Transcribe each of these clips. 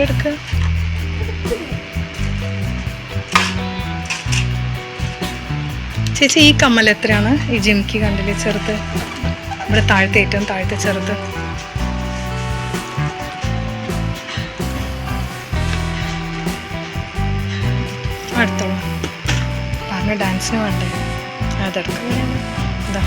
എടുക്ക. ചേച്ചി ഈ കമ്മൽ എത്രയാണ്? ഈ ജിംകി കണ്ടില്ലേ ചെറുത്, ഇവിടെ താഴത്തെ ഏറ്റവും താഴത്തെ ചെറുത്. അടുത്തോളൂ. പറഞ്ഞ ഡാൻസിന് വേണ്ടേ? അതെടുക്കാം. എന്താ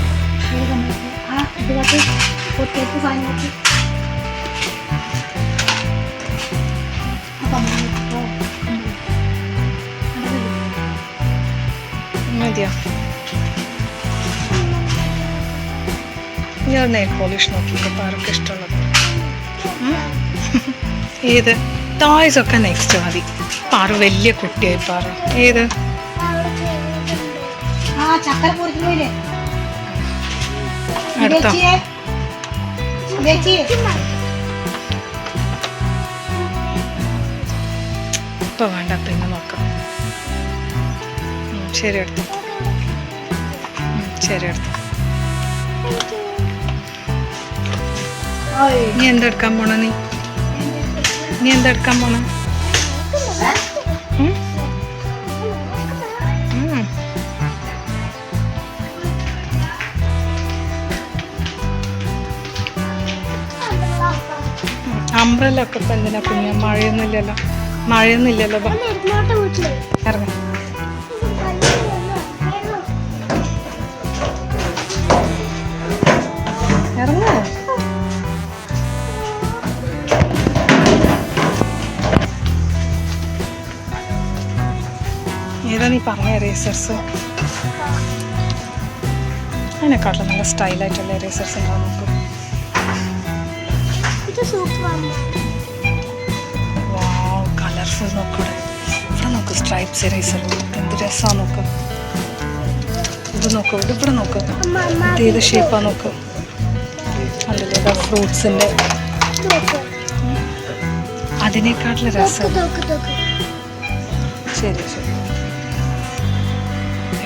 മതിയോ? ഞാൻ നെയിൽ പോളിഷ് നോക്കിയിട്ട് പാർക്ക് ഇഷ്ടമുള്ളത്. ഏത്? ടോയ്സ് ഒക്കെ നെക്സ്റ്റ് മതി. പാറു വലിയ കുട്ടിയായി. പാറു ഏത്? അടുത്തോ? ഇപ്പൊ വേണ്ട, പിന്നെ നോക്കാം. ശരി എടുത്തു. ശരി എടുത്തു. നീ എന്തെടുക്കാൻ പോണ? നീ എന്തെടുക്കാൻ പോണ? അംബ്രല്ല ഒക്കെ ഇപ്പൊ എന്തിനാ കുഞ്ഞ? മഴയൊന്നുമില്ലല്ലോ. മഴയൊന്നുമില്ലല്ലോ. ഇറങ്ങ. ഇറങ്ങോ? ഏതാ നീ പറഞ്ഞ എറേസേഴ്സ്? അതിനെക്കാട്ടിലും നല്ല സ്റ്റൈലായിട്ടുള്ള എറേസേഴ്സ് ഉണ്ടാവും നമുക്ക്. കളർഫുൾ നോക്കൂടെ? ഇവിടെ നോക്ക്, സ്ട്രൈപ്സ് എറേസർ. എന്ത് രസമാണ് നോക്ക്. ഇത് നോക്ക്, ഇവിടെ നോക്ക്. ഇത് ഏത് ഷേപ്പാ നോക്ക്. അല്ലല്ലോ ഫ്രൂട്ട്സിൻ്റെ. അതിനേക്കാട്ടിലും രസം. ശരി ശരി,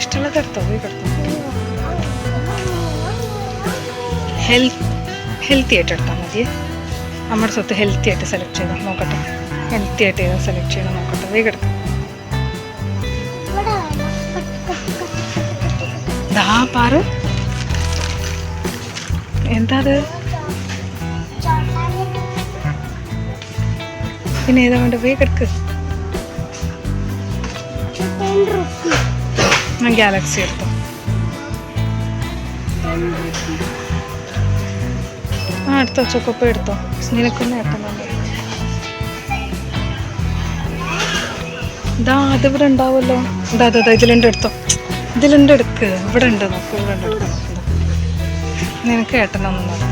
ഇഷ്ടമുള്ളത് എടുത്തോ, പോയി എടുത്തോ. ഹെൽത്തി ആയിട്ട് എടുത്താൽ മതിയേ. നമ്മുടെ സ്വത്ത് ഹെൽത്തി ആയിട്ട് സെലക്ട് ചെയ്താൽ നോക്കട്ടെ. ഹെൽത്തി ആയിട്ട് ഏതാ സെലക്ട് ചെയ്യണം നോക്കട്ടെ. വേഗം എടുക്കാം. ദാ പാറു, എന്താ അത്? പിന്നെ ഏതാ വേണ്ട? വേഗം എടുക്ക്. ഞാൻ ഗാലക്സി എടുത്തോ. ആ എടുത്തോ, ചൊക്കോപ്പ എടുത്തോ. നിനക്കൊന്നും ഏട്ടനുണ്ട്. ഇതാ അതിവിടെ ഉണ്ടാവുമല്ലോ. ഇതാ അതാ ഇതിലുണ്ട്, എടുത്തോ. ഇതിലുണ്ട്, എടുക്ക്. ഇവിടെ ഉണ്ട് നോക്ക്, ഇവിടെ ഉണ്ട്, എടുക്കാം. നിനക്ക് ഏട്ടനൊന്നും നോക്കാം.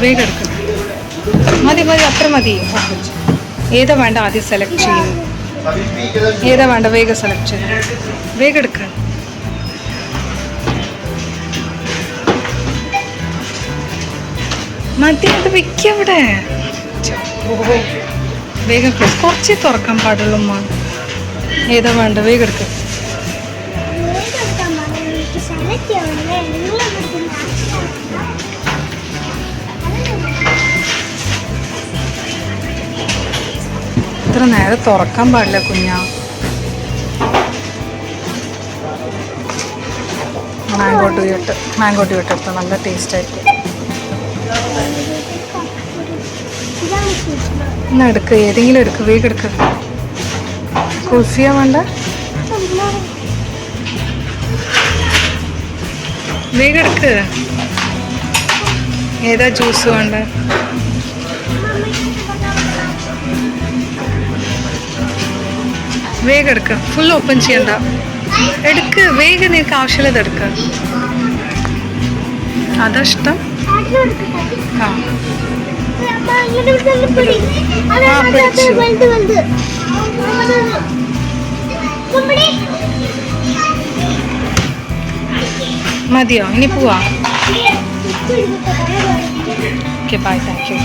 വേഗം എടുക്കും. മതി മതി, അത്ര മതി. ഏതാ വേണ്ട ആദ്യം സെലക്ട് ചെയ്യും. ഏതാ വേണ്ട വേഗം സെലക്ട് ചെയ്യും. വേഗം എടുക്ക. മതി, അത് വെക്കവിടെ. വേഗം കുറച്ചേ തുറക്കാൻ പാടുള്ളൂ. ഏതാ വേണ്ട വേഗം എടുക്ക. ഇത്ര നേരെ തുറക്കാൻ പാടില്ല കുഞ്ഞാ. മാംഗോ ട്യൂട്ട് എടുത്തോ, നല്ല ടേസ്റ്റ് ആയിരിക്കും. എന്നാ എടുക്ക്, ഏതെങ്കിലും എടുക്ക്. വേഗം എടുക്ക്. കുൽഫിയ വേണ്ട? വേഗം എടുക്ക്. ഏതാ ജ്യൂസ് വേണ്ട? വേഗം എടുക്ക. ഫുൾ ഓപ്പൺ ചെയ്യണ്ട, എടുക്ക്. വേഗം നിനക്ക് ആവശ്യമുള്ളത് എടുക്ക. അതാ ഇഷ്ടം? ആ മതിയോ? ഇനി പോവാ. Okay bye, thank you.